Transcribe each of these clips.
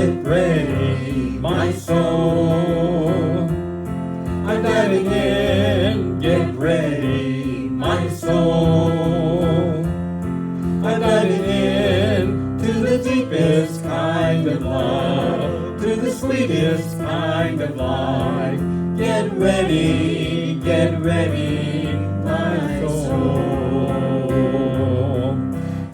get ready, my soul. I'm diving in, get ready, my soul. I'm diving in to the deepest kind of love, to the sweetest kind of life. Get ready, my soul.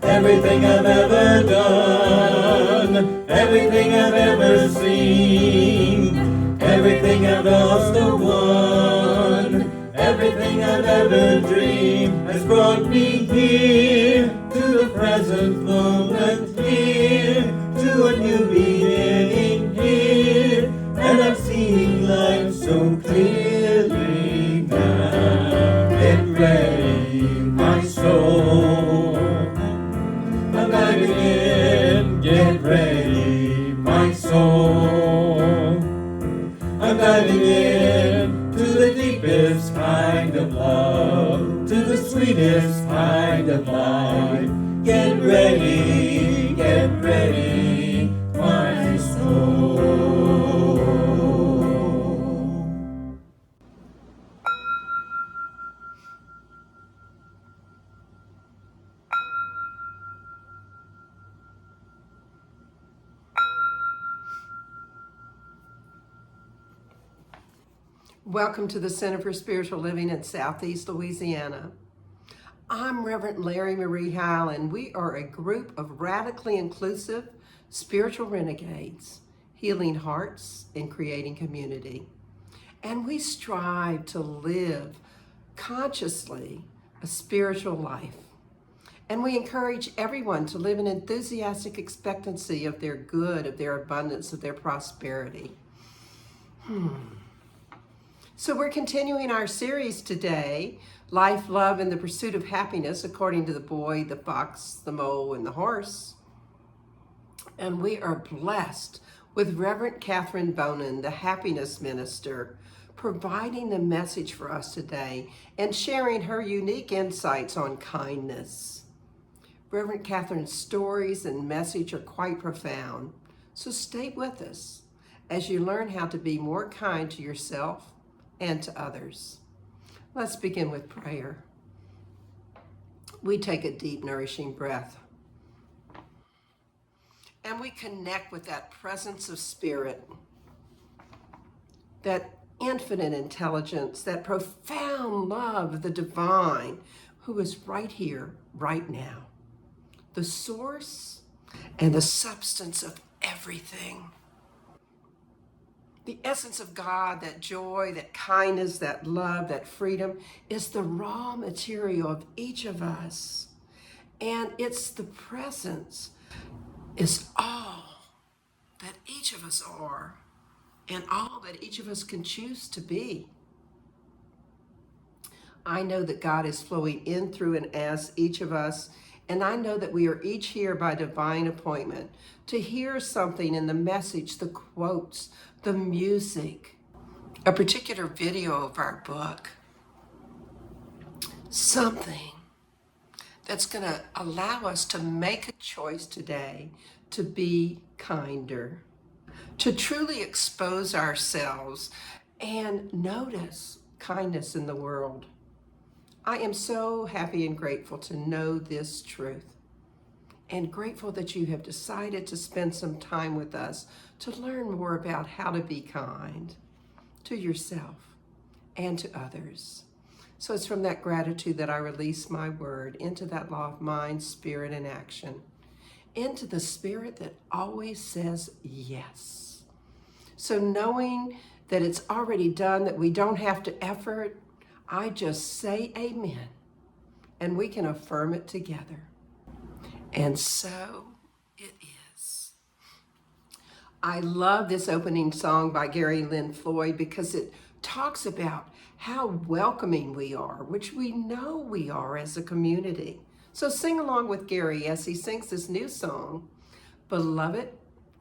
Everything I've ever done, everything I've ever seen, everything I've lost or won, everything I've ever dreamed has brought me here, to the present moment here, to a new beginning here, and I'm seeing life so clearly now. Get ready, my soul. I'm diving in, get ready, my soul. I'm diving in to the deepest kind of love, to the sweetest kind of life. Get ready, my soul. Welcome to the Center for Spiritual Living in Southeast Louisiana. I'm Reverend Larrye-Marie and we are a group of radically inclusive spiritual renegades, healing hearts and creating community. And we strive to live consciously a spiritual life. And we encourage everyone to live in enthusiastic expectancy of their good, of their abundance, of their prosperity. So we're continuing our series today, Life, Love, and the Pursuit of Happiness, according to the boy, the fox, the mole, and the horse. And we are blessed with Reverend Catherine Bonin, the happiness minister, providing the message for us today and sharing her unique insights on kindness. Reverend Catherine's stories and message are quite profound, so stay with us as you learn how to be more kind to yourself and to others. Let's begin with prayer. We take a deep, nourishing breath, and we connect with that presence of spirit, that infinite intelligence, that profound love of the divine who is right here, right now, the source and the substance of everything. The essence of God, that joy, that kindness, that love, that freedom is the raw material of each of us. And it's the presence is all that each of us are and all that each of us can choose to be. I know that God is flowing in, through, and as each of us. And I know that we are each here by divine appointment to hear something in the message, the quotes, the music, a particular video of our book, something that's going to allow us to make a choice today to be kinder, to truly expose ourselves and notice kindness in the world. I am so happy and grateful to know this truth, and grateful that you have decided to spend some time with us to learn more about how to be kind to yourself and to others. So it's from that gratitude that I release my word into that law of mind, spirit, and action, into the spirit that always says yes. So knowing that it's already done, that we don't have to effort, I just say amen, and we can affirm it together. And so it is. I love this opening song by Gary Lynn Floyd because it talks about how welcoming we are, which we know we are as a community. So sing along with Gary as he sings this new song, Beloved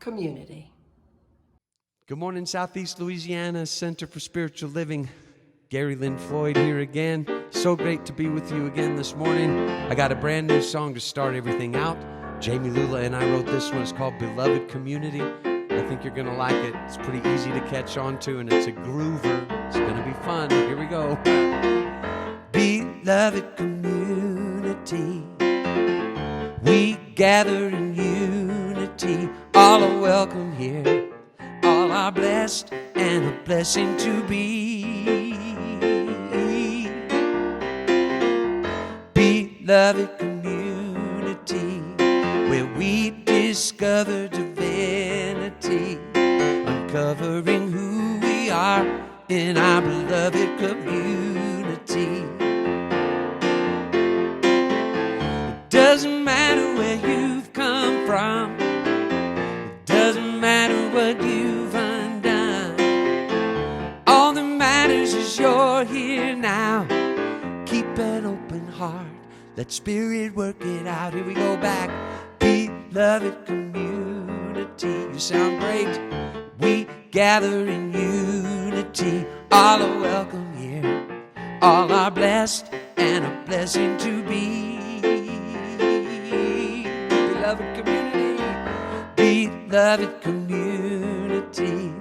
Community. Good morning, Southeast Louisiana Center for Spiritual Living. Gary Lynn Floyd here again. So great to be with you again this morning. I got a brand new song to start everything out. Jamie Lula and I wrote this one. It's called Beloved Community. I think you're going to like it. It's pretty easy to catch on to, and it's a groover. It's going to be fun. Here we go. Beloved community, we gather in unity. All are welcome here. All are blessed and a blessing to be. Beloved community, where we discover divinity, uncovering who we are in our beloved community. It doesn't matter where you've come from, it doesn't matter what you've undone. All that matters is you're here now. Keep an open heart, let Spirit work it out. Here we go back. Beloved community, you sound great. We gather in unity. All are welcome here. All are blessed and a blessing to be. Beloved community, beloved community,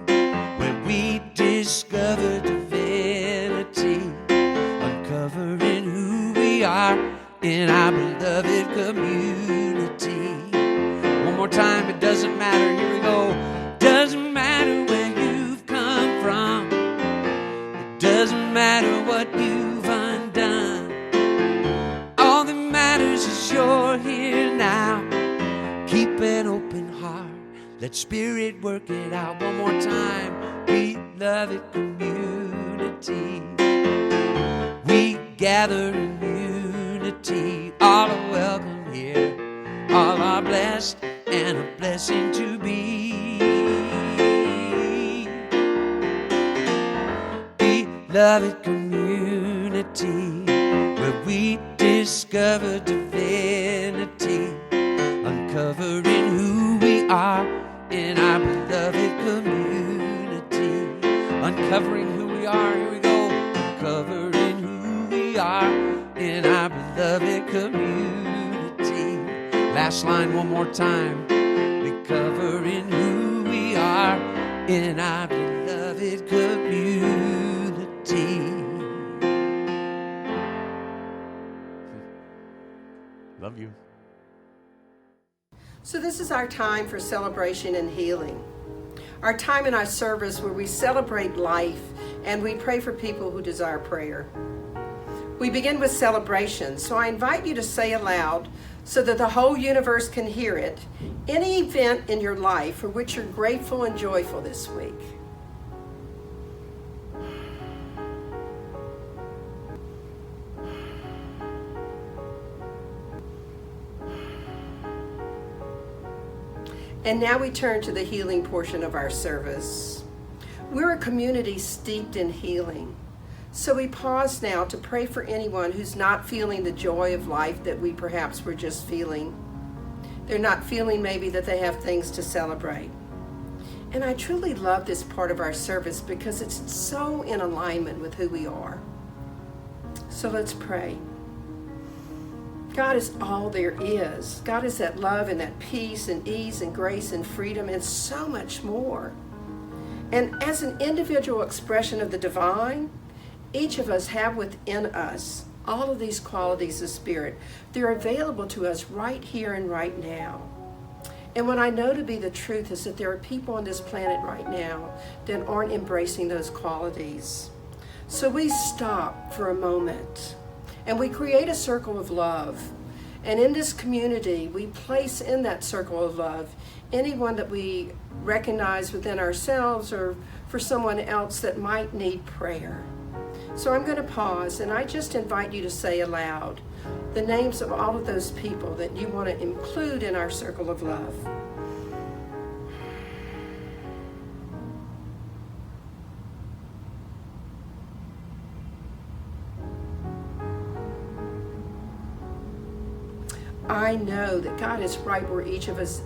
where we discover divinity, uncovering who we are in our beloved community. One more time, it doesn't matter. Here we go. Doesn't matter where you've come from, it doesn't matter what you've undone. All that matters is you're here now. Keep an open heart, let Spirit work it out. One more time. Beloved community, we gather in unity. All are welcome here. All are blessed and a blessing to be. Beloved community, where we discover divinity, uncovering who we are in our beloved community. Uncovering who we are, here we go. Uncovering who we are in our beloved community. Last line one more time. Uncovering who we are in our beloved community. Love you. So this is our time for celebration and healing. Our time in our service where we celebrate life and we pray for people who desire prayer. We begin with celebration, so I invite you to say aloud, so that the whole universe can hear it, any event in your life for which you're grateful and joyful this week. And now we turn to the healing portion of our service. We're a community steeped in healing. So we pause now to pray for anyone who's not feeling the joy of life that we perhaps were just feeling. They're not feeling maybe that they have things to celebrate. And I truly love this part of our service because it's so in alignment with who we are. So let's pray. God is all there is. God is that love and that peace and ease and grace and freedom and so much more. And as an individual expression of the divine, each of us have within us all of these qualities of spirit. They're available to us right here and right now. And what I know to be the truth is that there are people on this planet right now that aren't embracing those qualities. So we stop for a moment and we create a circle of love. And in this community, we place in that circle of love anyone that we recognize within ourselves or for someone else that might need prayer. So I'm going to pause and I just invite you to say aloud the names of all of those people that you want to include in our circle of love. I know that God is right where each of us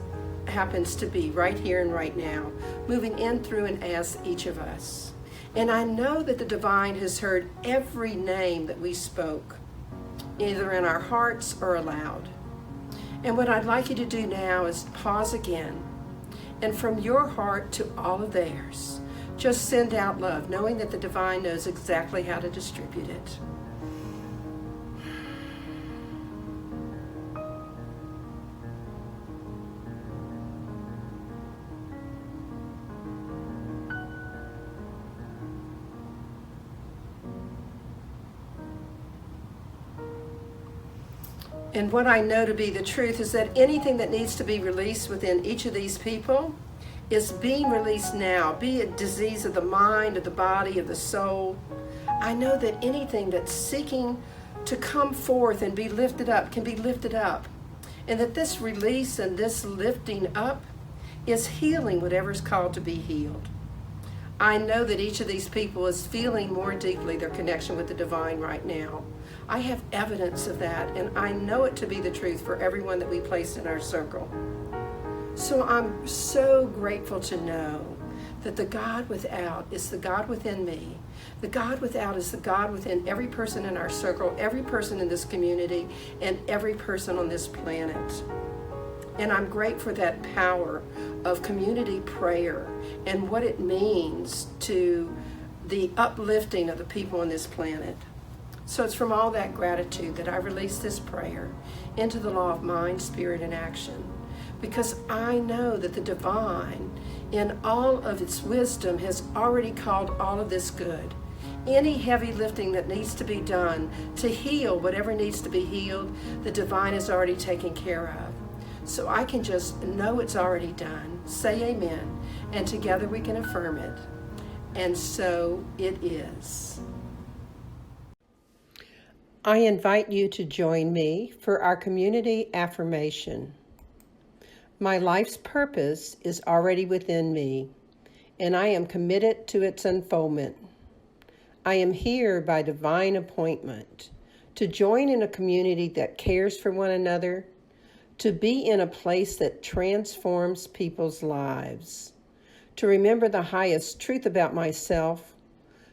happens to be, right here and right now, moving in, through, and as each of us. And I know that the divine has heard every name that we spoke, either in our hearts or aloud. And what I'd like you to do now is pause again And from your heart to all of theirs, just send out love, knowing that the divine knows exactly how to distribute it. And what I know to be the truth is that anything that needs to be released within each of these people is being released now, be it disease of the mind, of the body, of the soul. I know that anything that's seeking to come forth and be lifted up can be lifted up. And that this release and this lifting up is healing whatever's called to be healed. I know that each of these people is feeling more deeply their connection with the divine right now. I have evidence of that, and I know it to be the truth for everyone that we place in our circle. So I'm so grateful to know that the God without is the God within me. The God without is the God within every person in our circle, every person in this community, and every person on this planet. And I'm grateful for that power of community prayer and what it means to the uplifting of the people on this planet. So it's from all that gratitude that I release this prayer into the law of mind, spirit, and action. Because I know that the divine, in all of its wisdom, has already called all of this good. Any heavy lifting that needs to be done to heal whatever needs to be healed, the divine has already taken care of. So I can just know it's already done, say amen, and together we can affirm it. And so it is. I invite you to join me for our community affirmation. My life's purpose is already within me, and I am committed to its unfoldment. I am here by divine appointment to join in a community that cares for one another, to be in a place that transforms people's lives, to remember the highest truth about myself,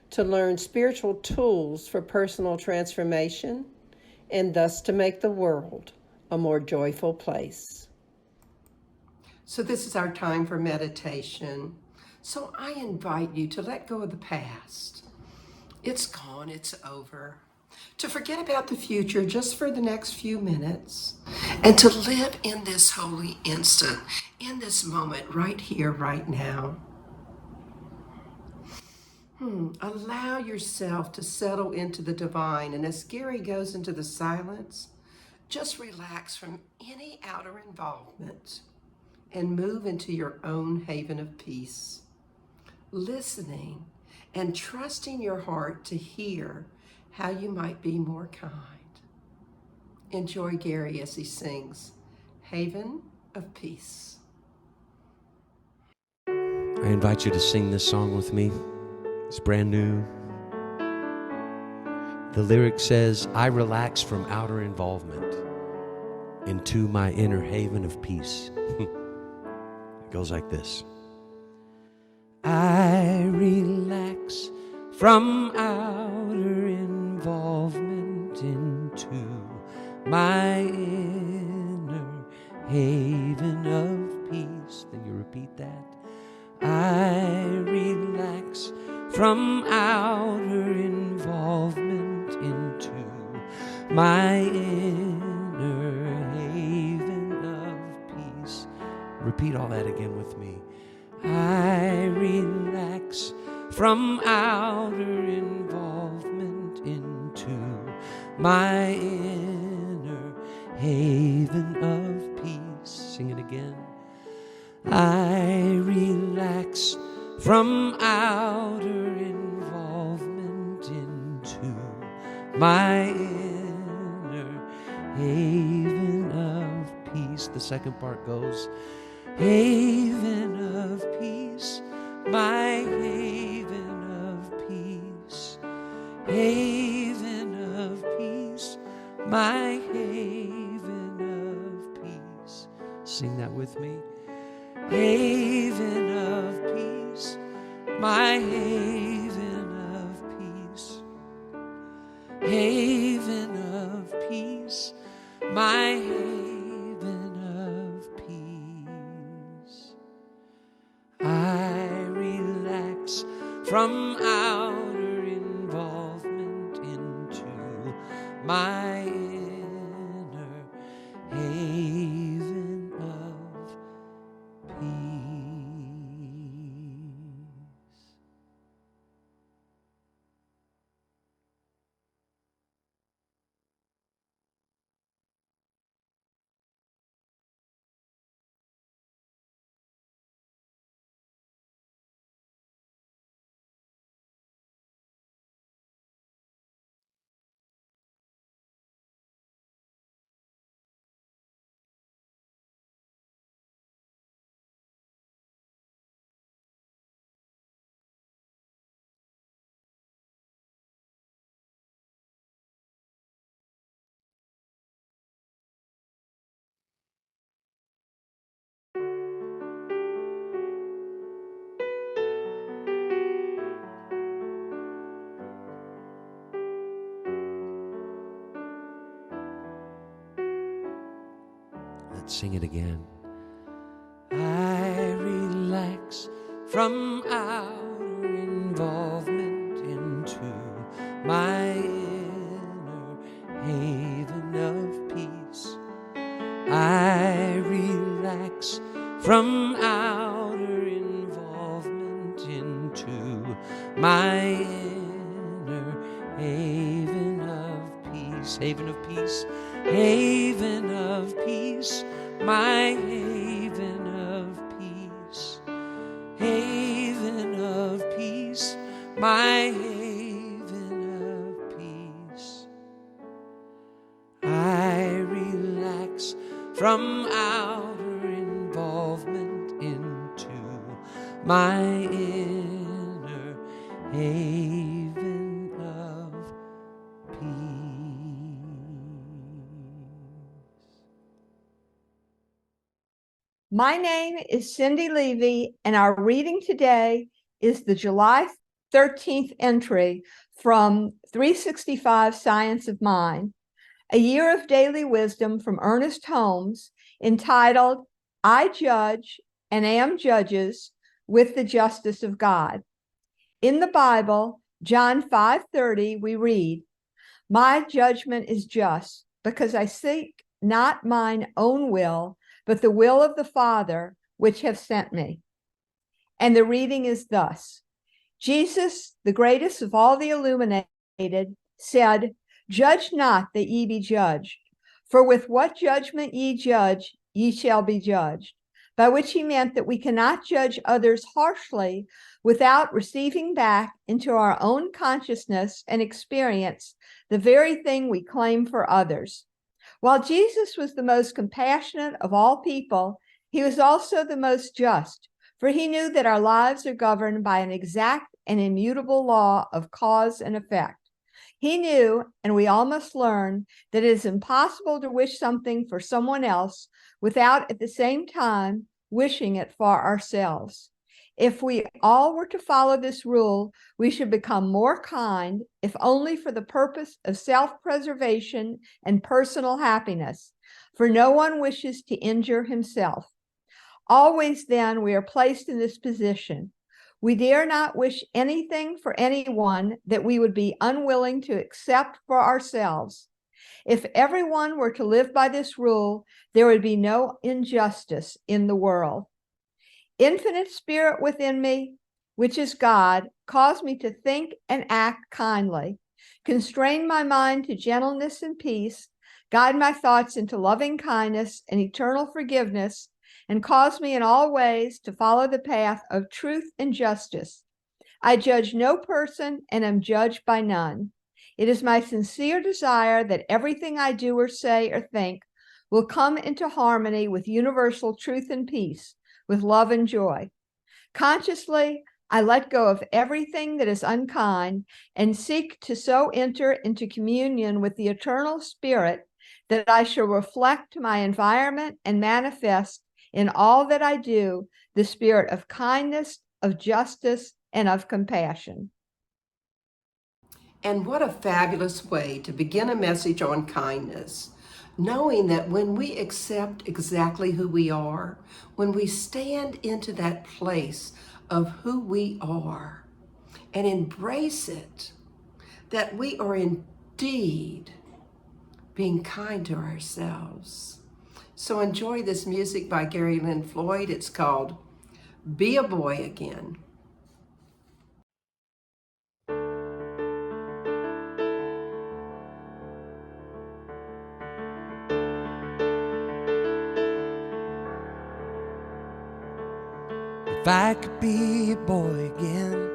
to learn spiritual tools for personal transformation, and thus to make the world a more joyful place. So this is our time for meditation. So I invite you to let go of the past. It's gone, it's over. To forget about the future just for the next few minutes, and to live in this holy instant, in this moment, right here, right now. Allow yourself to settle into the divine, and as Gary goes into the silence, just relax from any outer involvement and move into your own haven of peace, listening and trusting your heart to hear how you might be more kind. Enjoy Gary as he sings Haven of Peace. I invite you to sing this song with me. It's brand new. The lyric says, I relax from outer involvement into my inner haven of peace. It goes like this. I relax from outer involvement into my inner haven of peace. Then you repeat that. I relax from outer involvement into my inner haven of peace. Repeat all that again with me. I relax from outer involvement into my inner haven of peace. Sing it again. I relax from outer involvement into my inner haven of peace. The second part goes, haven of peace, my haven of peace, haven of peace, my haven of peace. Sing that with me. Haven of peace, my haven of peace, haven of peace, my haven of peace. from outer involvement into my inner haven of peace. Let's sing it again. I relax from outer involvement into my inner haven of peace. I relax from outer involvement into my inner haven of peace. Haven of peace. Haven of peace. My haven of peace. Haven of peace. My haven of peace. I relax from outer involvement into my inner haven of peace. My name is Cindy Levy, and our reading today is the July 13th entry from 365 Science of Mind, a year of daily wisdom from Ernest Holmes, entitled, I Judge and Am Judges with the Justice of God. In the Bible, John 5:30, we read, My judgment is just, because I seek not mine own will, but the will of the Father which hath sent me. And the reading is thus. Jesus, the greatest of all the illuminated, said, Judge not that ye be judged, for with what judgment ye judge, ye shall be judged. By which he meant that we cannot judge others harshly without receiving back into our own consciousness and experience the very thing we claim for others. While Jesus was the most compassionate of all people, he was also the most just, for he knew that our lives are governed by an exact and immutable law of cause and effect. He knew, and we all must learn, that it is impossible to wish something for someone else without at the same time wishing it for ourselves. If we all were to follow this rule, we should become more kind, if only for the purpose of self-preservation and personal happiness, for no one wishes to injure himself. Always then we are placed in this position. We dare not wish anything for anyone that we would be unwilling to accept for ourselves. If everyone were to live by this rule, there would be no injustice in the world. Infinite Spirit within me, which is God, cause me to think and act kindly, constrain my mind to gentleness and peace, guide my thoughts into loving kindness and eternal forgiveness, and cause me in all ways to follow the path of truth and justice. I judge no person and am judged by none. It is my sincere desire that everything I do or say or think will come into harmony with universal truth and peace, with love and joy. Consciously, I let go of everything that is unkind and seek to so enter into communion with the eternal Spirit that I shall reflect my environment and manifest in all that I do the spirit of kindness, of justice, and of compassion. And what a fabulous way to begin a message on kindness, knowing that when we accept exactly who we are, when we stand into that place of who we are, and embrace it, that we are indeed being kind to ourselves. So enjoy this music by Gary Lynn Floyd. It's called Be a Boy Again. If I could be a boy again,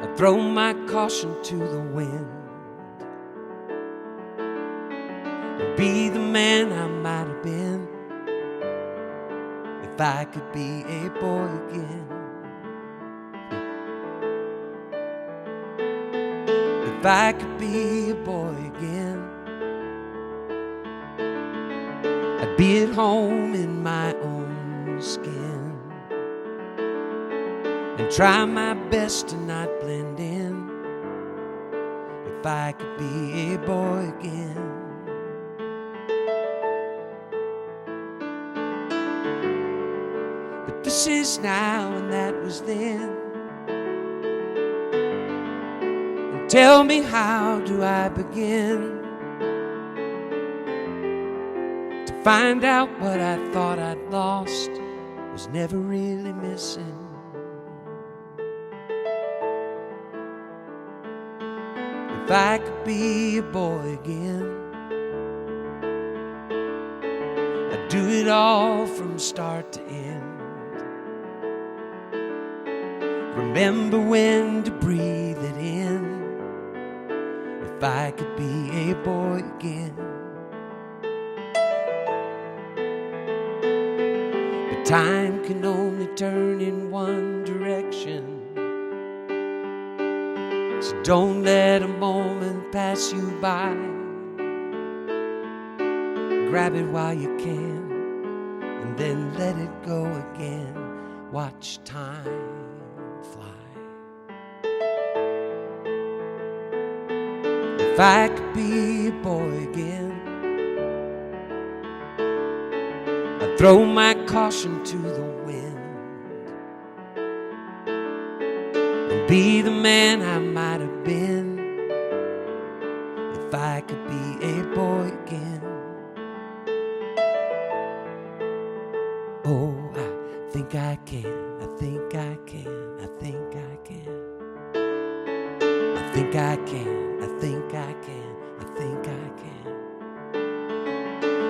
I'd throw my caution to the wind and be the man I might have been. If I could be a boy again, if I could be a boy again, I'd be at home in my own skin and try my best to not blend in. If I could be a boy again, but this is now and that was then. And tell me, how do I begin to find out what I thought I'd lost was never really missing? If I could be a boy again, I'd do it all from start to end. Remember when to breathe it in. If I could be a boy again, but time can only turn in one direction. So don't let a moment pass you by. Grab it while you can, and then let it go again. Watch time fly. If I could be a boy again, I'd throw my caution to the wind and be the man I might have been. If I could be a boy again. Oh, I think I can, I think I can, I think I can. I think I can, I think I can, I think I can.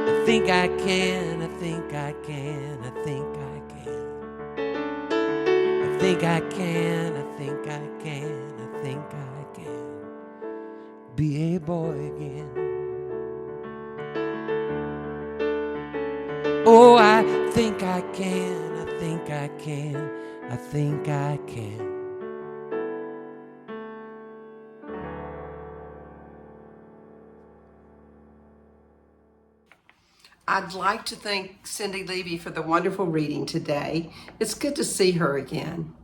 I think I can, I think I can, I think I can. I think I can, I think I can, I think I can. Be a boy again. Oh, I think I can, I think I can, I think I can. I'd like to thank Cindy Levy for the wonderful reading today. It's good to see her again.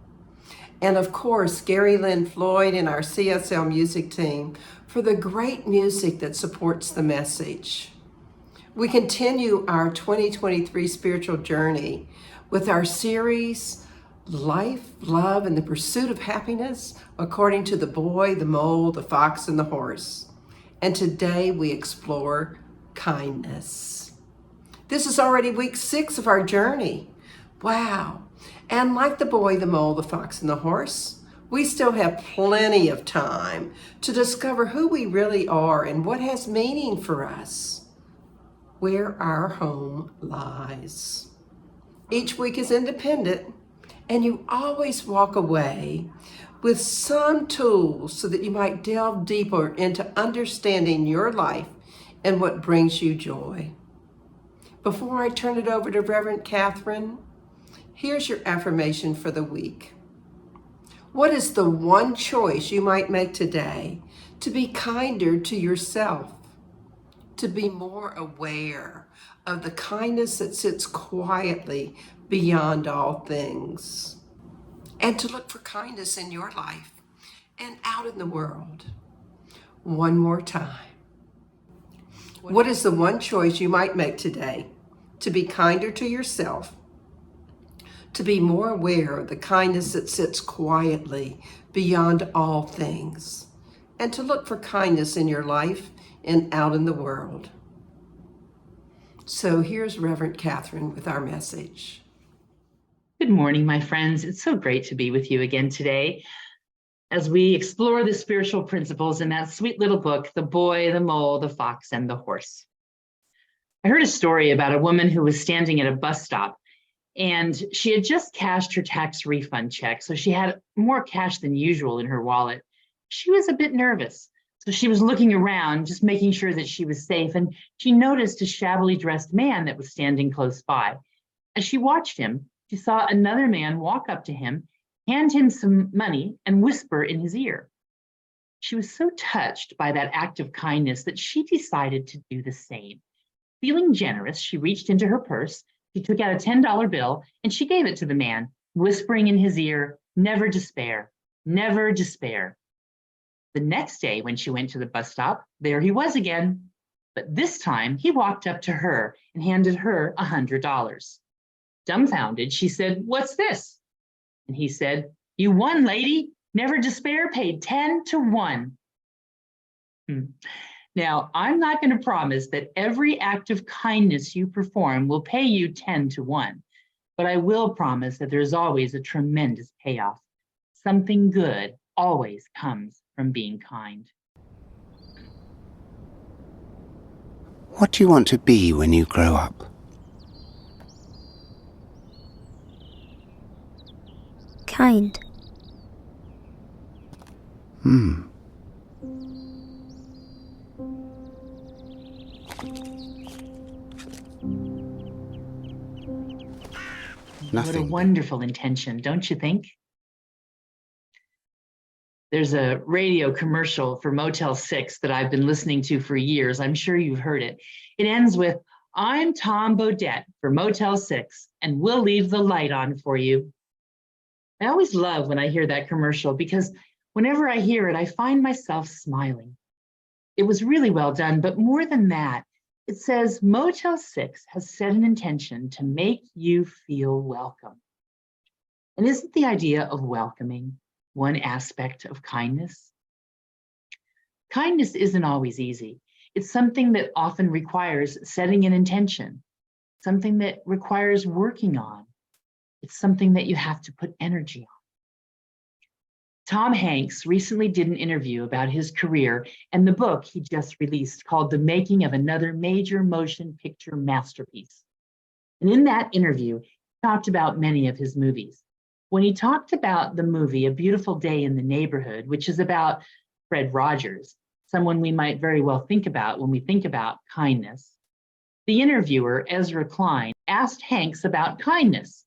And of course, Gary Lynn Floyd and our CSL music team for the great music that supports the message. We continue our 2023 spiritual journey with our series, Life, Love, and the Pursuit of Happiness, according to the boy, the mole, the fox, and the horse. And today we explore kindness. This is already week 6 of our journey. Wow. And like the boy, the mole, the fox, and the horse, we still have plenty of time to discover who we really are and what has meaning for us, where our home lies. Each week is independent, and you always walk away with some tools so that you might delve deeper into understanding your life and what brings you joy. Before I turn it over to Reverend Catherine, here's your affirmation for the week. What is the one choice you might make today to be kinder to yourself, to be more aware of the kindness that sits quietly beyond all things, and to look for kindness in your life and out in the world? One more time. What is the one choice you might make today to be kinder to yourself, to be more aware of the kindness that sits quietly beyond all things, and to look for kindness in your life and out in the world. So here's Reverend Catherine with our message. Good morning, my friends. It's so great to be with you again today as we explore the spiritual principles in that sweet little book, The Boy, the Mole, the Fox, and the Horse. I heard a story about a woman who was standing at a bus stop, and she had just cashed her tax refund check, so she had more cash than usual in her wallet. She was a bit nervous, so she was looking around, just making sure that she was safe, and she noticed a shabbily dressed man that was standing close by. As she watched him, she saw another man walk up to him, hand him some money, and whisper in his ear. She was so touched by that act of kindness that she decided to do the same. Feeling generous, she reached into her purse, she took out a $10 bill, and she gave it to the man, whispering in his ear, "Never despair, never despair." The next day, when she went to the bus stop, there he was again. But this time, he walked up to her and handed her $100. Dumbfounded, she said, "What's this?" And he said, "You won, lady. Never despair paid 10 to 1. Now, I'm not going to promise that every act of kindness you perform will pay you 10 to 1, but I will promise that there's always a tremendous payoff. Something good always comes from being kind. What do you want to be when you grow up? Kind. What a wonderful intention, don't you think? There's a radio commercial for Motel 6 that I've been listening to for years. I'm sure you've heard it. It ends with, "I'm Tom Bodette for Motel 6, and we'll leave the light on for you." I always love when I hear that commercial because whenever I hear it, I find myself smiling. It was really well done, but more than that, it says Motel 6 has set an intention to make you feel welcome. And isn't the idea of welcoming one aspect of kindness? Kindness isn't always easy. It's something that often requires setting an intention, something that requires working on. It's something that you have to put energy on. Tom Hanks recently did an interview about his career and the book he just released called The Making of Another Major Motion Picture Masterpiece. And in that interview, he talked about many of his movies. When he talked about the movie A Beautiful Day in the Neighborhood, which is about Fred Rogers, someone we might very well think about when we think about kindness, the interviewer, Ezra Klein, asked Hanks about kindness.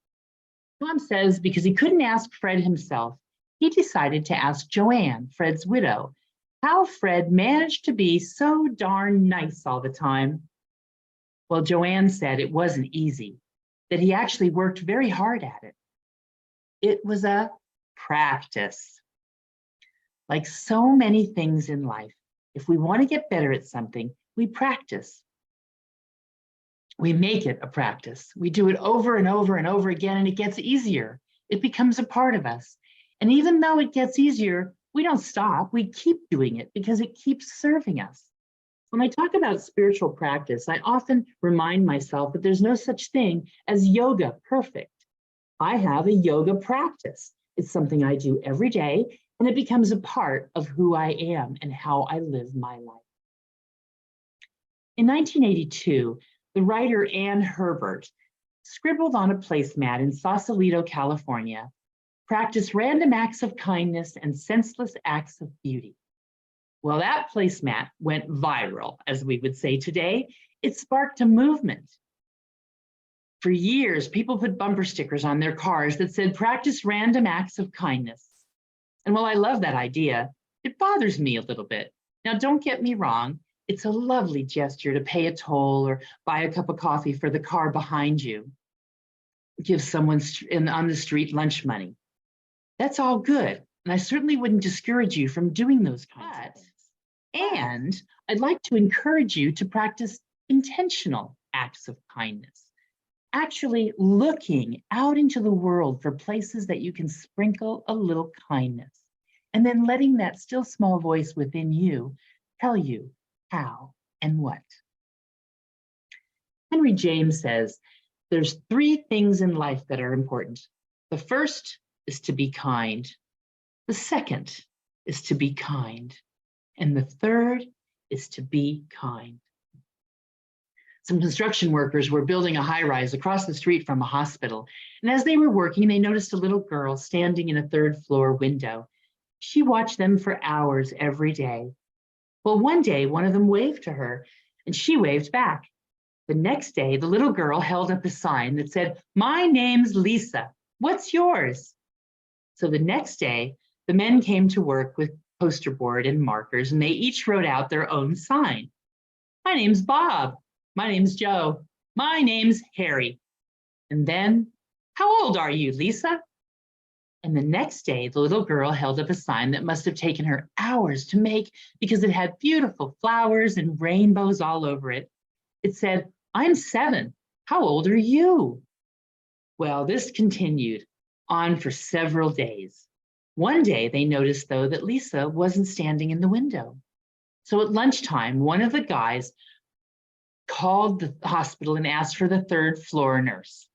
Tom says because he couldn't ask Fred himself, he decided to ask Joanne, Fred's widow, how Fred managed to be so darn nice all the time. Well, Joanne said it wasn't easy, that he actually worked very hard at it. It was a practice. Like so many things in life, if we want to get better at something, we practice. We make it a practice. We do it over and over and over again, and it gets easier. It becomes a part of us. And even though it gets easier, we don't stop. We keep doing it because it keeps serving us. When I talk about spiritual practice, I often remind myself that there's no such thing as yoga perfect. I have a yoga practice. It's something I do every day, and it becomes a part of who I am and how I live my life. In 1982, the writer Ann Herbert scribbled on a placemat in Sausalito, California, "Practice random acts of kindness and senseless acts of beauty." Well, that placemat went viral, as we would say today. It sparked a movement. For years, people put bumper stickers on their cars that said, "Practice random acts of kindness." And while I love that idea, it bothers me a little bit. Now, don't get me wrong. It's a lovely gesture to pay a toll or buy a cup of coffee for the car behind you. Give someone on the street lunch money. That's all good. And I certainly wouldn't discourage you from doing those kinds of things. And I'd like to encourage you to practice intentional acts of kindness. actually looking out into the world for places that you can sprinkle a little kindness, and then letting that still small voice within you tell you how and what. Henry James says, there's 3 things in life that are important. The first is to be kind. The second is to be kind. And the third is to be kind. Some construction workers were building a high-rise across the street from a hospital. And as they were working, they noticed a little girl standing in a 3rd floor window. She watched them for hours every day. Well, one day, one of them waved to her, and she waved back. The next day, the little girl held up a sign that said, "My name's Lisa. What's yours?" So the next day, the men came to work with poster board and markers, and they each wrote out their own sign. "My name's Bob. My name's Joe. My name's Harry." And then, "How old are you, Lisa?" And the next day, the little girl held up a sign that must have taken her hours to make because it had beautiful flowers and rainbows all over it. It said, "I'm 7. How old are you?" Well, this continued on for several days. One day they noticed, though, that Lisa wasn't standing in the window. So at lunchtime, one of the guys called the hospital and asked for the 3rd floor nurse.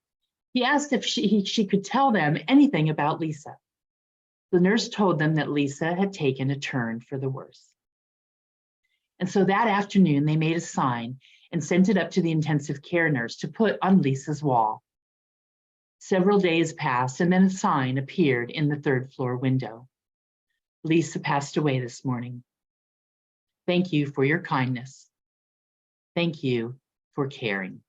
He asked if she could tell them anything about Lisa. The nurse told them that Lisa had taken a turn for the worse. And so that afternoon, they made a sign and sent it up to the intensive care nurse to put on Lisa's wall. Several days passed, and then a sign appeared in the 3rd floor window. "Lisa passed away this morning. Thank you for your kindness. Thank you for caring."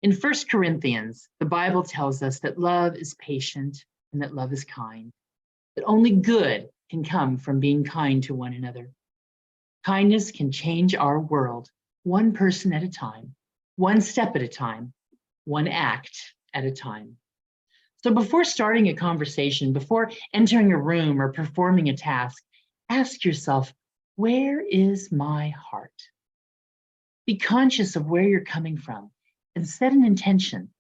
In 1 Corinthians, the Bible tells us that love is patient and that love is kind, that only good can come from being kind to one another. Kindness can change our world, one person at a time, one step at a time, one act at a time. So before starting a conversation, before entering a room or performing a task, ask yourself, where is my heart? Be conscious of where you're coming from and set an intention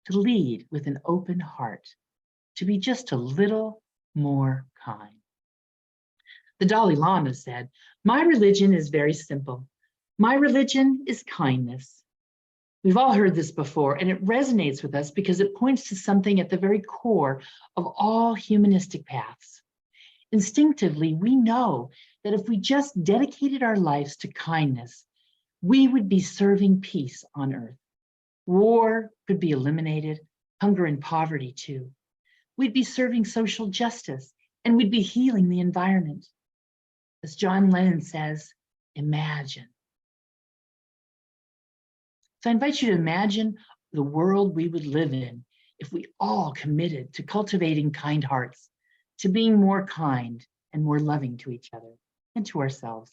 to lead with an open heart, to be just a little more kind. The Dalai Lama said, "My religion is very simple. My religion is kindness." We've all heard this before, and it resonates with us because it points to something at the very core of all humanistic paths. Instinctively, we know that if we just dedicated our lives to kindness, we would be serving peace on earth. War could be eliminated, hunger and poverty too. We'd be serving social justice, and we'd be healing the environment. As John Lennon says, imagine. So I invite you to imagine the world we would live in if we all committed to cultivating kind hearts, to being more kind and more loving to each other and to ourselves.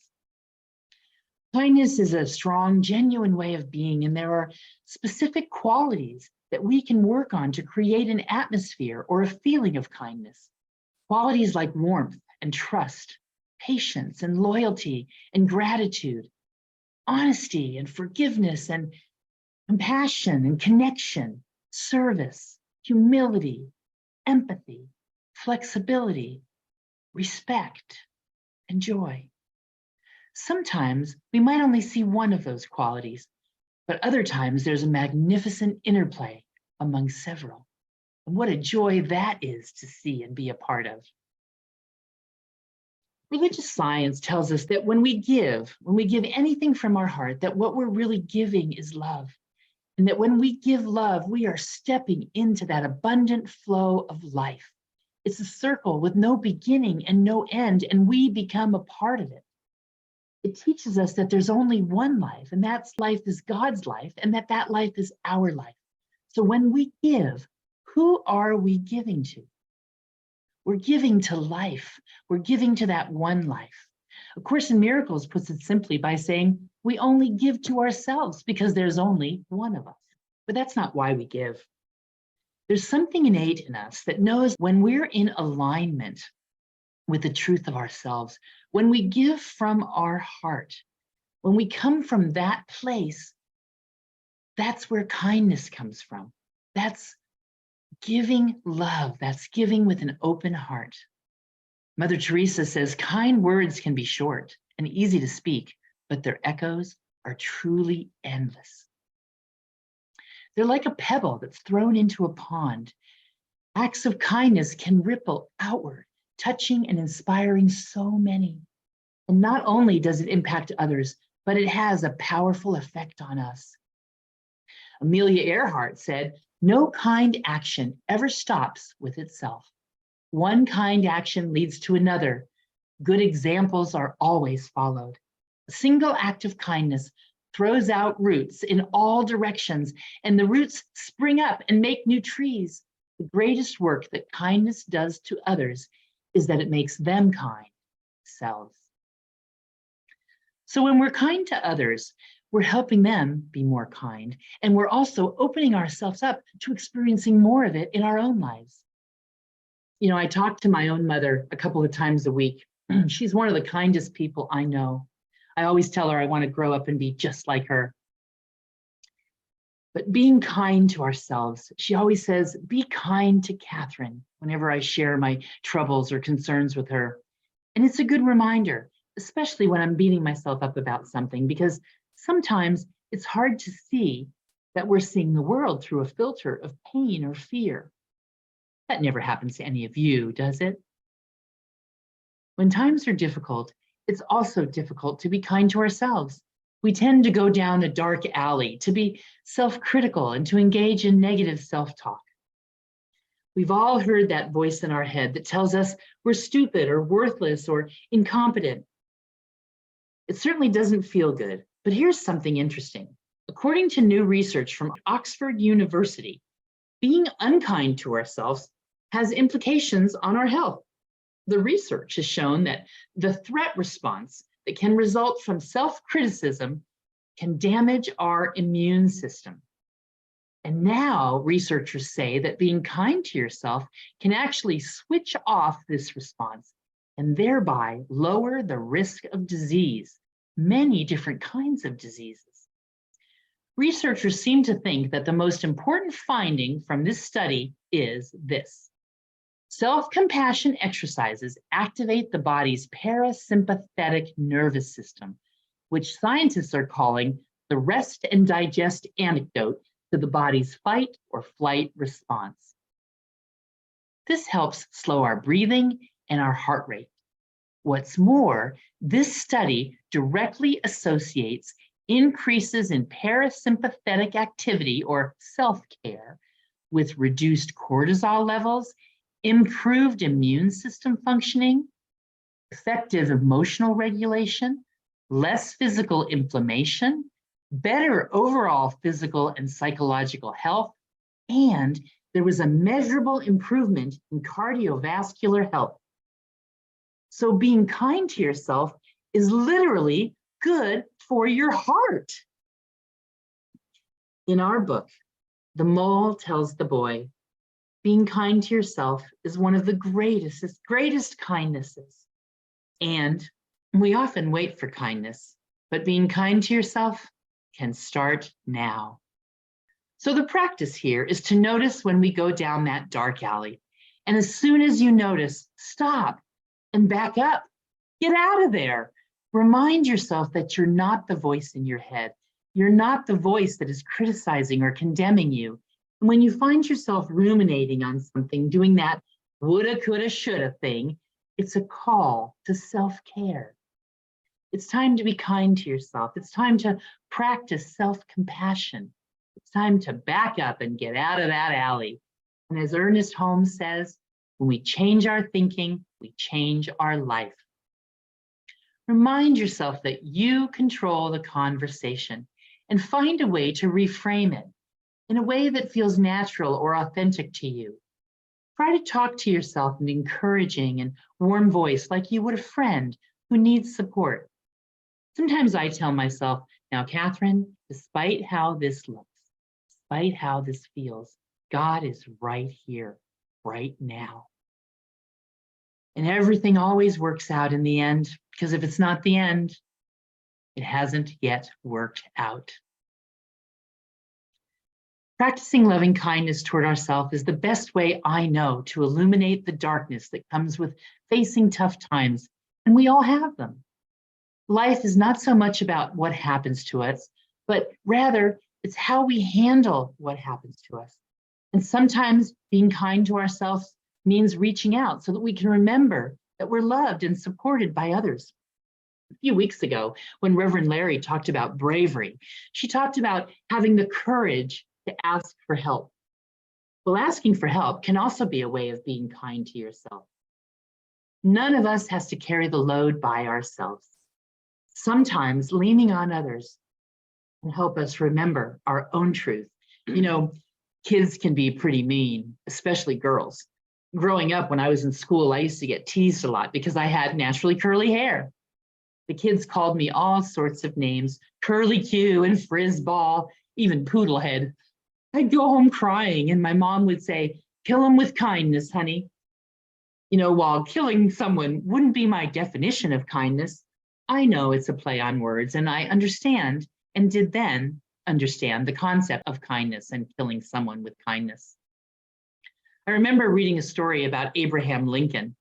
Kindness is a strong, genuine way of being, and there are specific qualities that we can work on to create an atmosphere or a feeling of kindness. Qualities like warmth and trust, patience and loyalty and gratitude, honesty and forgiveness and compassion and connection, service, humility, empathy, flexibility, respect, and joy. Sometimes we might only see one of those qualities, but other times there's a magnificent interplay among several. And what a joy that is to see and be a part of. Religious science tells us that when we give anything from our heart, that what we're really giving is love. And that when we give love, we are stepping into that abundant flow of life. It's a circle with no beginning and no end, and we become a part of it. It teaches us that there's only one life, and that life is God's life, and that life is our life. So when we give, who are we giving to? We're giving to life. We're giving to that one life. A Course in Miracles puts it simply by saying, we only give to ourselves because there's only one of us. But that's not why we give. There's something innate in us that knows when we're in alignment with the truth of ourselves, when we give from our heart, when we come from that place, That's where kindness comes from. That's giving love. That's giving with an open heart. Mother Teresa says, kind words can be short and easy to speak, but their echoes are truly endless. They're like a pebble that's thrown into a pond. Acts of kindness can ripple outward, touching and inspiring so many. And not only does it impact others, but it has a powerful effect on us. Amelia Earhart said, no kind action ever stops with itself. One kind action leads to another. Good examples are always followed. A single act of kindness throws out roots in all directions, and the roots spring up and make new trees. The greatest work that kindness does to others is that it makes them kind themselves. So when we're kind to others, we're helping them be more kind, and we're also opening ourselves up to experiencing more of it in our own lives. You know, I talk to my own mother a couple of times a week. She's one of the kindest people I know. I always tell her I want to grow up and be just like her. But being kind to ourselves, she always says, be kind to Catherine whenever I share my troubles or concerns with her. And it's a good reminder, especially when I'm beating myself up about something, because sometimes it's hard to see that we're seeing the world through a filter of pain or fear. That never happens to any of you, does it? When times are difficult, it's also difficult to be kind to ourselves. We tend to go down a dark alley, to be self-critical and to engage in negative self-talk. We've all heard that voice in our head that tells us we're stupid or worthless or incompetent. It certainly doesn't feel good, but here's something interesting. According to new research from Oxford University, being unkind to ourselves has implications on our health. The research has shown that the threat response that can result from self-criticism can damage our immune system. And now researchers say that being kind to yourself can actually switch off this response and thereby lower the risk of disease, many different kinds of diseases. Researchers seem to think that the most important finding from this study is this. Self-compassion exercises activate the body's parasympathetic nervous system, which scientists are calling the rest and digest antidote to the body's fight or flight response. This helps slow our breathing and our heart rate. What's more, this study directly associates increases in parasympathetic activity or self-care with reduced cortisol levels, improved immune system functioning, effective emotional regulation, less physical inflammation, better overall physical and psychological health, and there was a measurable improvement in cardiovascular health. So being kind to yourself is literally good for your heart. In our book, The Mole Tells the Boy, being kind to yourself is one of the greatest kindnesses. And we often wait for kindness, but being kind to yourself can start now. So the practice here is to notice when we go down that dark alley. And as soon as you notice, stop and back up. Get out of there. Remind yourself that you're not the voice in your head. You're not the voice that is criticizing or condemning you. And when you find yourself ruminating on something, doing that woulda, coulda, shoulda thing, it's a call to self-care. It's time to be kind to yourself. It's time to practice self-compassion. It's time to back up and get out of that alley. And as Ernest Holmes says, when we change our thinking, we change our life. Remind yourself that you control the conversation and find a way to reframe it in a way that feels natural or authentic to you. Try to talk to yourself in an encouraging and warm voice like you would a friend who needs support. Sometimes I tell myself, now, Catherine, despite how this looks, despite how this feels, God is right here, right now. And everything always works out in the end, because if it's not the end, it hasn't yet worked out. Practicing loving kindness toward ourselves is the best way I know to illuminate the darkness that comes with facing tough times, and we all have them. Life is not so much about what happens to us, but rather it's how we handle what happens to us. And sometimes being kind to ourselves means reaching out so that we can remember that we're loved and supported by others. A few weeks ago, when Reverend Larrye talked about bravery, she talked about having the courage to ask for help. Well, asking for help can also be a way of being kind to yourself. None of us has to carry the load by ourselves. Sometimes leaning on others can help us remember our own truth. You know, kids can be pretty mean, especially girls. Growing up, when I was in school, I used to get teased a lot because I had naturally curly hair. The kids called me all sorts of names, curly Q and frizzball, even poodlehead. I'd go home crying and my mom would say, "Kill him with kindness, honey." You know, while killing someone wouldn't be my definition of kindness, I know it's a play on words, and I understand, and did then understand, the concept of kindness and killing someone with kindness. I remember reading a story about Abraham Lincoln.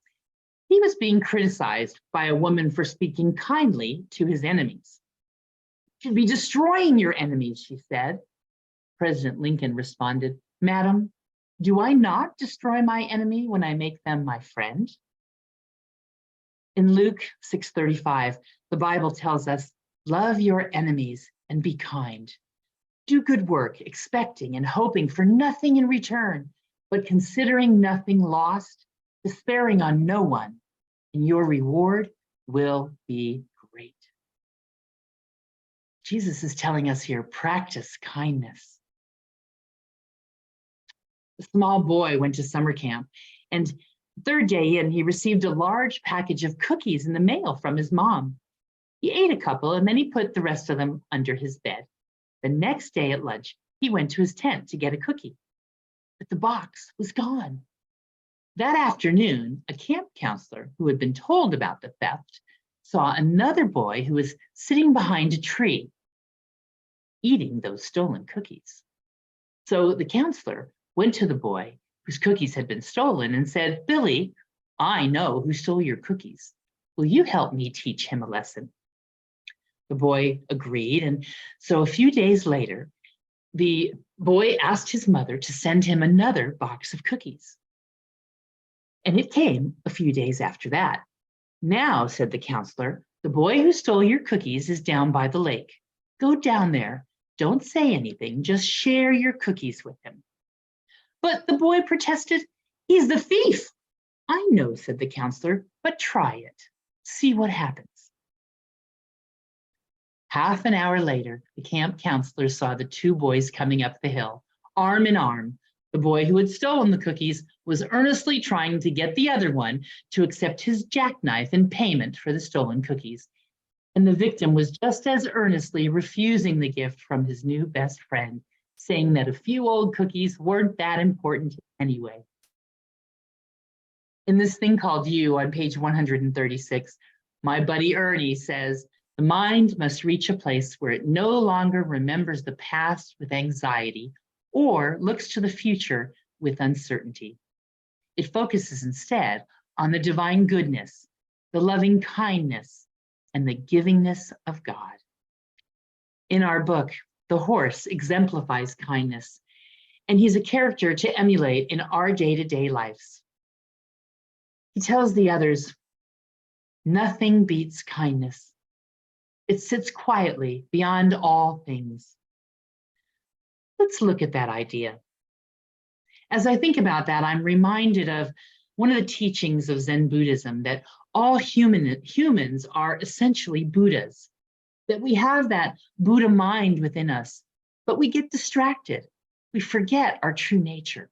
He was being criticized by a woman for speaking kindly to his enemies. "You should be destroying your enemies," she said. President Lincoln responded, "Madam, do I not destroy my enemy when I make them my friend?" In Luke 6:35, the Bible tells us, "Love your enemies and be kind. Do good work, expecting and hoping for nothing in return, but considering nothing lost, despairing on no one, and your reward will be great." Jesus is telling us here, practice kindness. A small boy went to summer camp, and the third day in, he received a large package of cookies in the mail from his mom. He ate a couple, and then he put the rest of them under his bed. The next day at lunch, he went to his tent to get a cookie, but the box was gone. That afternoon, a camp counselor who had been told about the theft saw another boy who was sitting behind a tree eating those stolen cookies. So the counselor went to the boy whose cookies had been stolen and said, "Billy, I know who stole your cookies. Will you help me teach him a lesson?" The boy agreed, and so a few days later, the boy asked his mother to send him another box of cookies. And it came a few days after that. "Now," said the counselor, "the boy who stole your cookies is down by the lake. Go down there. Don't say anything. Just share your cookies with him." "But," the boy protested, "he's the thief." "I know," said the counselor, "but try it. See what happens." Half an hour later, the camp counselor saw the two boys coming up the hill, arm in arm. The boy who had stolen the cookies was earnestly trying to get the other one to accept his jackknife in payment for the stolen cookies. And the victim was just as earnestly refusing the gift from his new best friend, saying that a few old cookies weren't that important anyway. In this thing called You on page 136, my buddy Ernie says, "The mind must reach a place where it no longer remembers the past with anxiety or looks to the future with uncertainty. It focuses instead on the divine goodness, the loving kindness, and the givingness of God." In our book, the horse exemplifies kindness, and he's a character to emulate in our day-to-day lives. He tells the others, "Nothing beats kindness. It sits quietly beyond all things." Let's look at that idea. As I think about that, I'm reminded of one of the teachings of Zen Buddhism, that all humans are essentially Buddhas, that we have that Buddha mind within us, but we get distracted. We forget our true nature.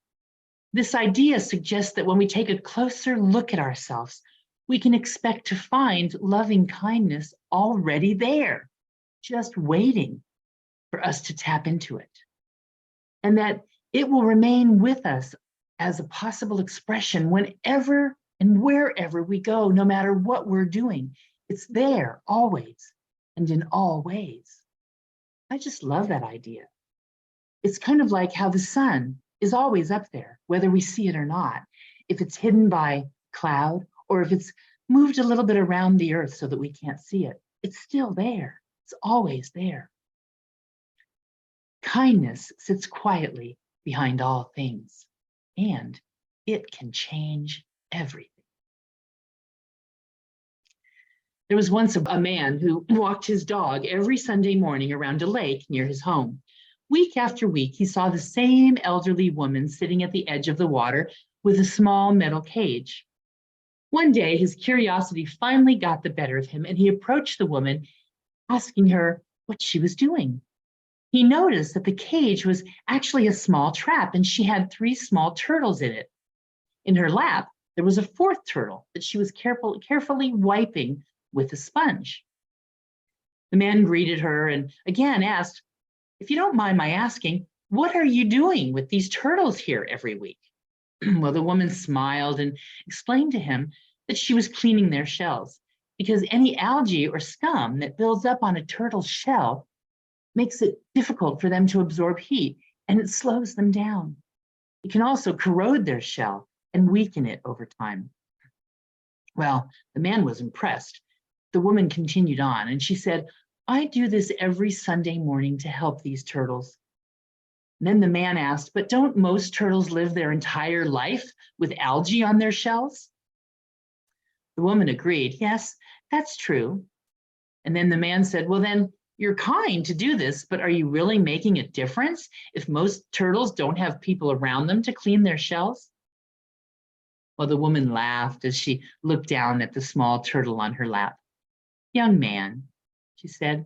This idea suggests that when we take a closer look at ourselves, we can expect to find loving kindness already there, just waiting for us to tap into it. And that it will remain with us as a possible expression whenever and wherever we go, no matter what we're doing. It's there always and in all ways. I just love that idea. It's kind of like how the sun is always up there, whether we see it or not. If it's hidden by cloud or if it's moved a little bit around the earth so that we can't see it, it's still there. It's always there. Kindness sits quietly behind all things, and it can change everything. There was once a man who walked his dog every Sunday morning around a lake near his home. Week after week, he saw the same elderly woman sitting at the edge of the water with a small metal cage. One day, his curiosity finally got the better of him, and he approached the woman, asking her what she was doing. He noticed that the cage was actually a small trap, and she had 3 small turtles in it. In her lap, there was a 4th turtle that she was carefully wiping with a sponge. The man greeted her and again asked, "If you don't mind my asking, what are you doing with these turtles here every week?" Well, the woman smiled and explained to him that she was cleaning their shells because any algae or scum that builds up on a turtle's shell makes it difficult for them to absorb heat, and it slows them down. It can also corrode their shell and weaken it over time. Well, the man was impressed. The woman continued on, and she said, "I do this every Sunday morning to help these turtles." And then the man asked, "But don't most turtles live their entire life with algae on their shells?" The woman agreed, "Yes, that's true." And then the man said, "Well, then you're kind to do this, but are you really making a difference if most turtles don't have people around them to clean their shells?" Well, the woman laughed as she looked down at the small turtle on her lap. "Young man," she said,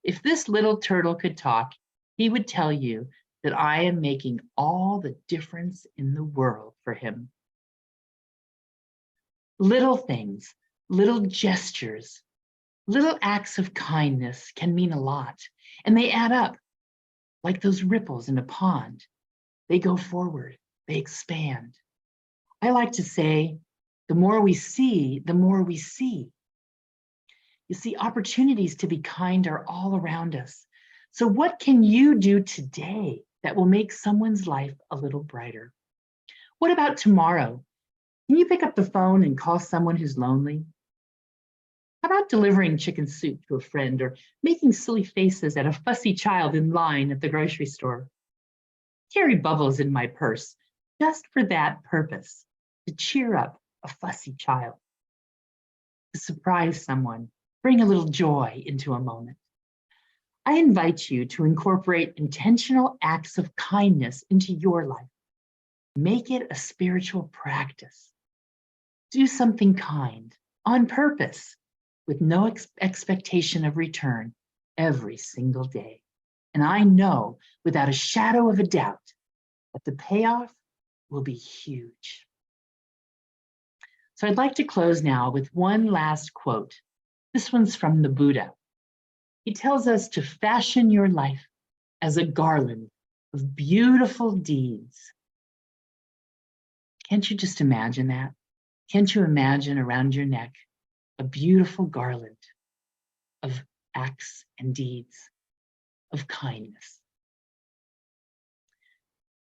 "if this little turtle could talk, he would tell you that I am making all the difference in the world for him." Little things, little gestures, little acts of kindness can mean a lot, and they add up like those ripples in a pond. They go forward, they expand. I like to say, the more we see, the more we see. You see, opportunities to be kind are all around us. So what can you do today that will make someone's life a little brighter? What about tomorrow? Can you pick up the phone and call someone who's lonely? How about delivering chicken soup to a friend or making silly faces at a fussy child in line at the grocery store? Carry bubbles in my purse just for that purpose, to cheer up a fussy child, to surprise someone, bring a little joy into a moment. I invite you to incorporate intentional acts of kindness into your life. Make it a spiritual practice. Do something kind on purpose with no expectation of return every single day. And I know without a shadow of a doubt that the payoff will be huge. So I'd like to close now with one last quote. This one's from the Buddha. He tells us to fashion your life as a garland of beautiful deeds. Can't you just imagine that? Can't you imagine around your neck a beautiful garland of acts and deeds of kindness?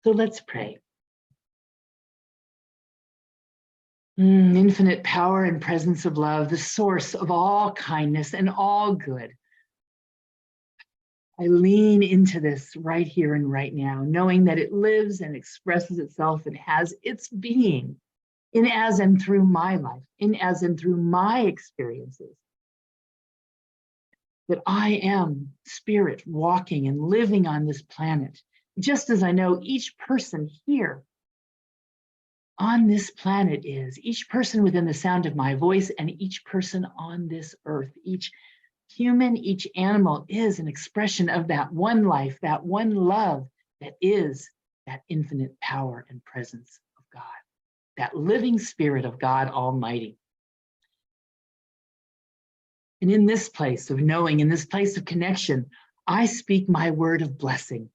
So let's pray. Infinite power and presence of love, the source of all kindness and all good. I lean into this right here and right now, knowing that it lives and expresses itself and has its being in, as, and through my life, in, as, and through my experiences. That I am spirit walking and living on this planet, just as I know each person here on this planet is, each person within the sound of my voice and each person on this earth, each human, each animal is an expression of that one life, that one love that is that infinite power and presence of God, that living spirit of God Almighty. And in this place of knowing, in this place of connection, I speak my word of blessing.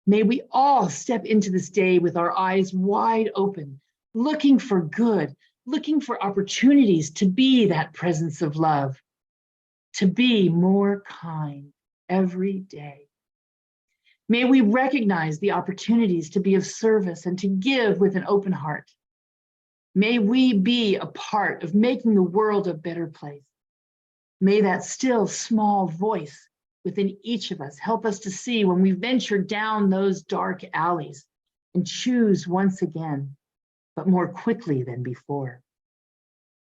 May we all step into this day with our eyes wide open, looking for good, looking for opportunities to be that presence of love, to be more kind every day. May we recognize the opportunities to be of service and to give with an open heart. May we be a part of making the world a better place. May that still small voice within each of us help us to see when we venture down those dark alleys and choose once again, but more quickly than before.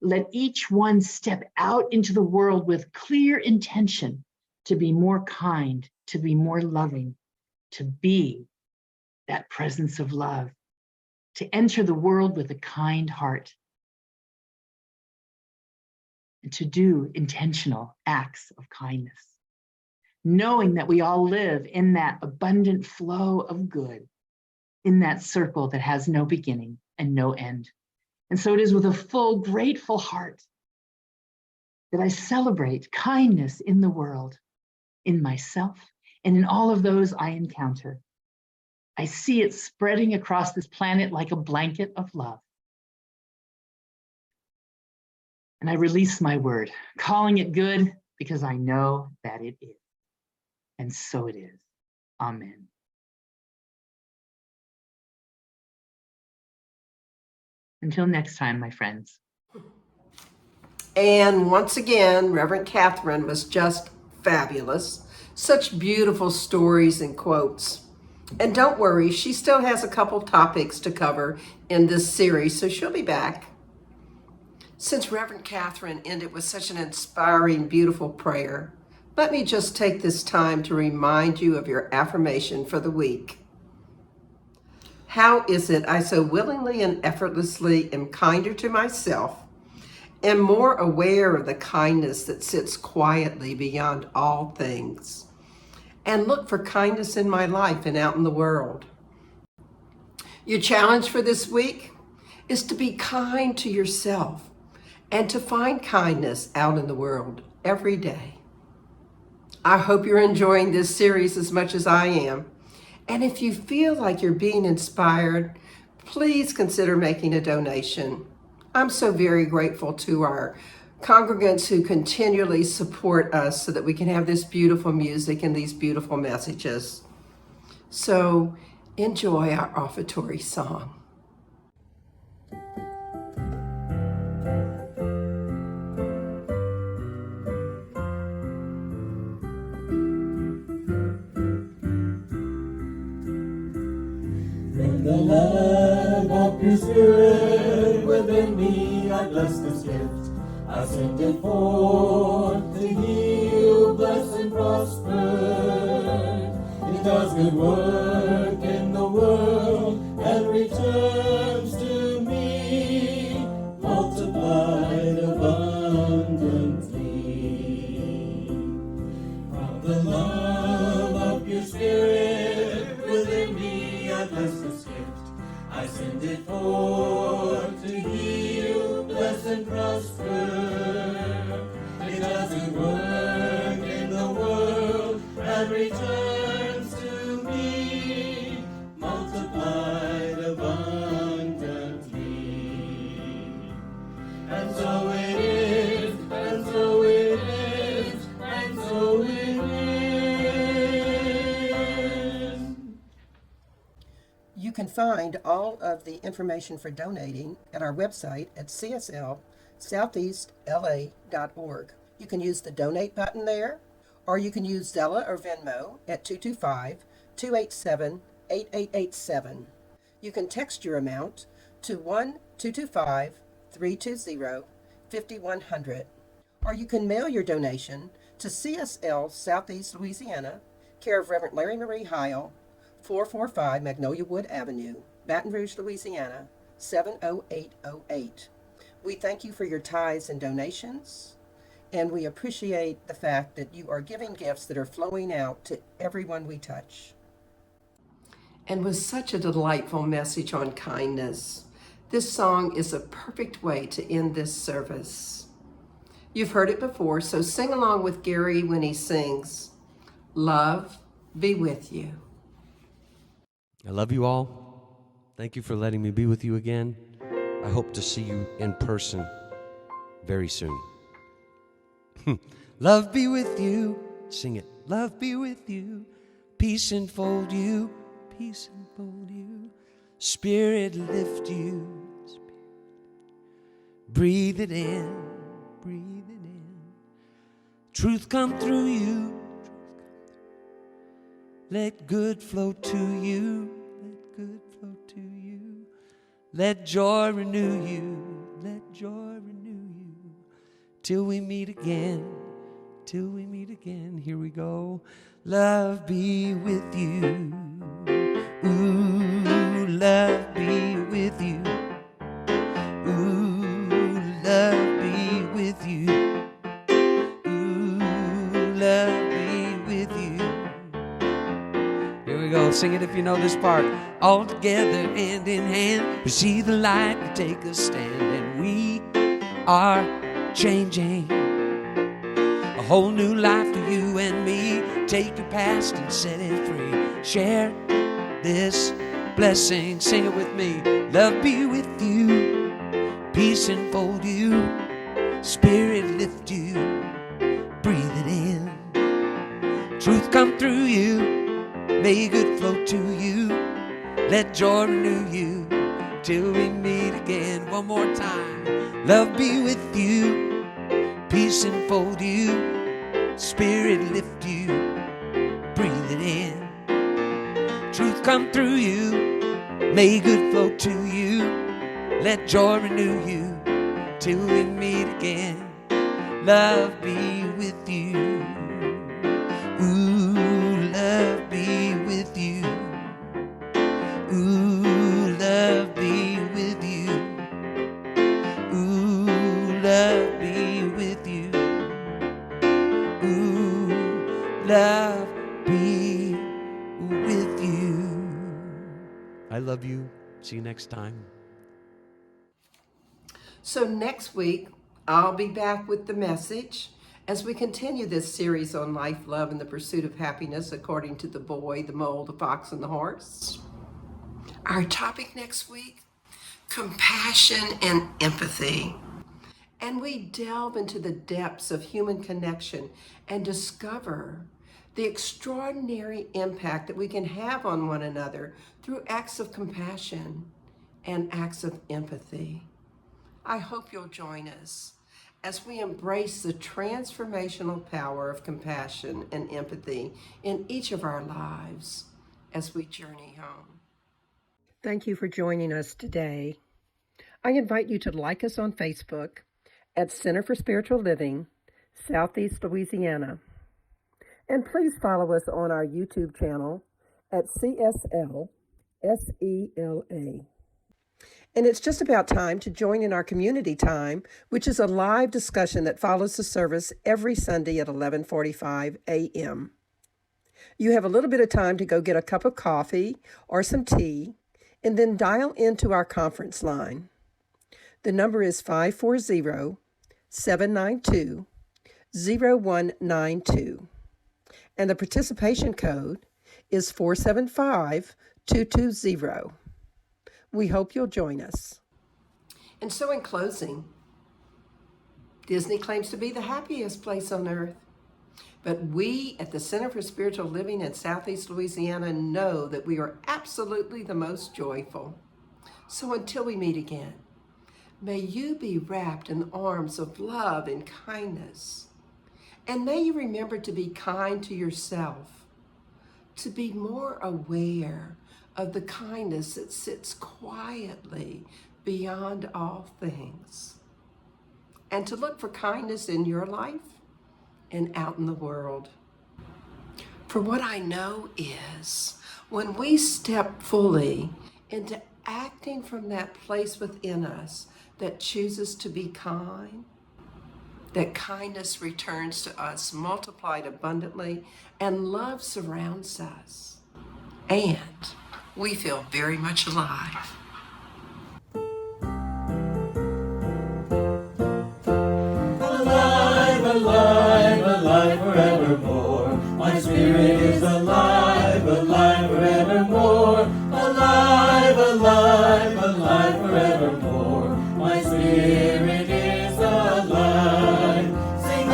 Let each one step out into the world with clear intention to be more kind, to be more loving, to be that presence of love, to enter the world with a kind heart, and to do intentional acts of kindness, knowing that we all live in that abundant flow of good, in that circle that has no beginning and no end. And so it is with a full, grateful heart that I celebrate kindness in the world, in myself, and in all of those I encounter. I see it spreading across this planet like a blanket of love. And I release my word, calling it good because I know that it is. And so it is. Amen. Until next time, my friends. And once again, Reverend Catherine was just fabulous. Such beautiful stories and quotes. And don't worry, she still has a couple topics to cover in this series, so she'll be back. Since Reverend Catherine ended with such an inspiring, beautiful prayer, let me just take this time to remind you of your affirmation for the week. How is it I so willingly and effortlessly am kinder to myself, am more aware of the kindness that sits quietly beyond all things, and look for kindness in my life and out in the world? Your challenge for this week is to be kind to yourself and to find kindness out in the world every day. I hope you're enjoying this series as much as I am. And if you feel like you're being inspired, please consider making a donation. I'm so very grateful to our congregants who continually support us so that we can have this beautiful music and these beautiful messages. So enjoy our offertory song. From the love of your spirit within me, I bless this gift. I send it forth to heal, bless, and prosper. It does good work in the world and returns to me, multiplied abundantly. From the love of your spirit within me, I bless this gift. I send it forth to heal, bless, and prosper. It does good work in the world and returns to me, multiplied abundantly. And so it is, and so it is, and so it is. You can find all of the information for donating at our website at cslsoutheastla.org. You can use the donate button there, or you can use Zella or Venmo at 225-287-8887. You can text your amount to 1-225-320-5100, or you can mail your donation to CSL Southeast Louisiana, care of Reverend Larrye-Marie Heil, 445 Magnolia Wood Avenue, Baton Rouge, Louisiana, 70808. We thank you for your tithes and donations, and we appreciate the fact that you are giving gifts that are flowing out to everyone we touch. And with such a delightful message on kindness, this song is a perfect way to end this service. You've heard it before, so sing along with Gary when he sings, "Love be with you." I love you all. Thank you for letting me be with you again. I hope to see you in person very soon. Love be with you. Sing it. Love be with you. Peace enfold you, peace enfold you. Spirit lift you. Breathe it in, breathe it in. Truth come through you. Let good flow to you, let good flow to you. Let joy renew you, let joy renew you. Till we meet again, till we meet again. Here we go. Love be with you. Ooh, love be with you. Ooh, love be with you. Ooh, love be with you. Here we go. Sing it if you know this part. All together, hand in hand, we see the light, we take a stand, and we are changing. A whole new life for you and me. Take your past and set it free. Share this blessing. Sing it with me. Love be with you. Peace enfold you. Spirit lift you. Breathe it in. Truth come through you. May good flow to you. Let joy renew you. Till we meet again. One more time. Love be with you. Peace enfold you. Spirit lift you. Breathe it in. Truth come through you. May good flow to you. Let joy renew you. Till we meet again. Love be with you. Ooh, love be with you. Ooh, love be with you. Ooh, love be with you. Ooh, love be with you. I love you. See you next time. So next week, I'll be back with the message as we continue this series on life, love, and the pursuit of happiness according to the boy, the mole, the fox, and the horse. Our topic next week, compassion and empathy. And we delve into the depths of human connection and discover the extraordinary impact that we can have on one another through acts of compassion and acts of empathy. I hope you'll join us as we embrace the transformational power of compassion and empathy in each of our lives as we journey home. Thank you for joining us today. I invite you to like us on Facebook at Center for Spiritual Living, Southeast Louisiana. And please follow us on our YouTube channel at CSL SELA. And it's just about time to join in our community time, which is a live discussion that follows the service every Sunday at 11:45 a.m. You have a little bit of time to go get a cup of coffee or some tea, and then dial into our conference line. The number is 540-792-0192. And the participation code is 475220. We hope you'll join us. And so in closing, Disney claims to be the happiest place on earth. But we at the Center for Spiritual Living in Southeast Louisiana know that we are absolutely the most joyful. So until we meet again, may you be wrapped in the arms of love and kindness. And may you remember to be kind to yourself, to be more aware of the kindness that sits quietly beyond all things, and to look for kindness in your life and out in the world. For what I know is when we step fully into acting from that place within us that chooses to be kind, that kindness returns to us multiplied abundantly, and love surrounds us, and we feel very much alive. Alive, alive, alive forevermore. My spirit is alive, alive forevermore. Alive, alive, alive forevermore. My spirit is alive. Sing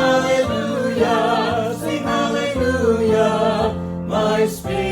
hallelujah, my spirit.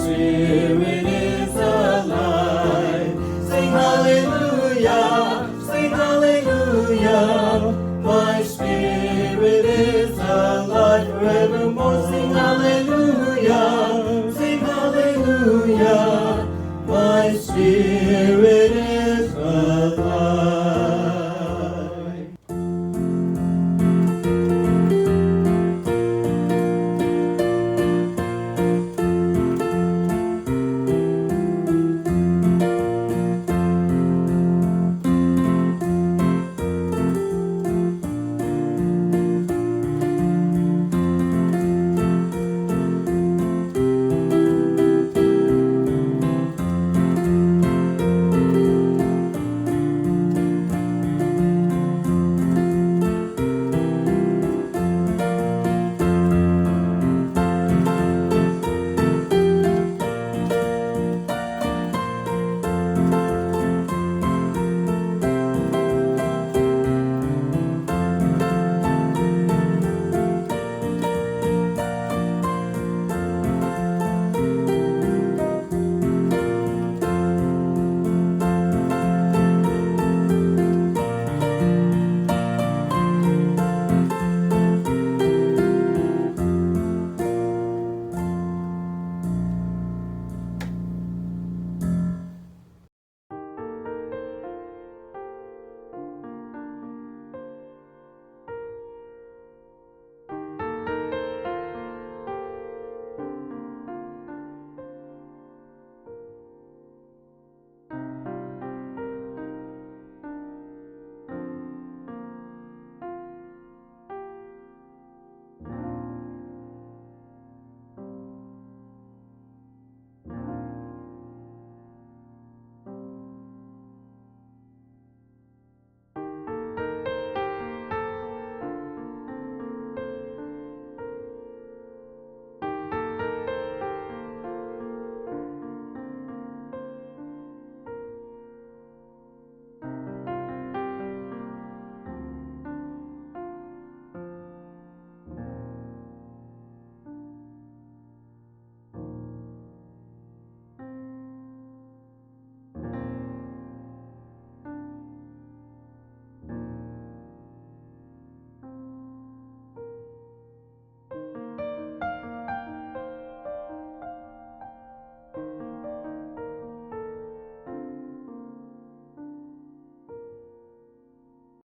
spirit is alive. Sing hallelujah, sing hallelujah. My spirit is alive forever.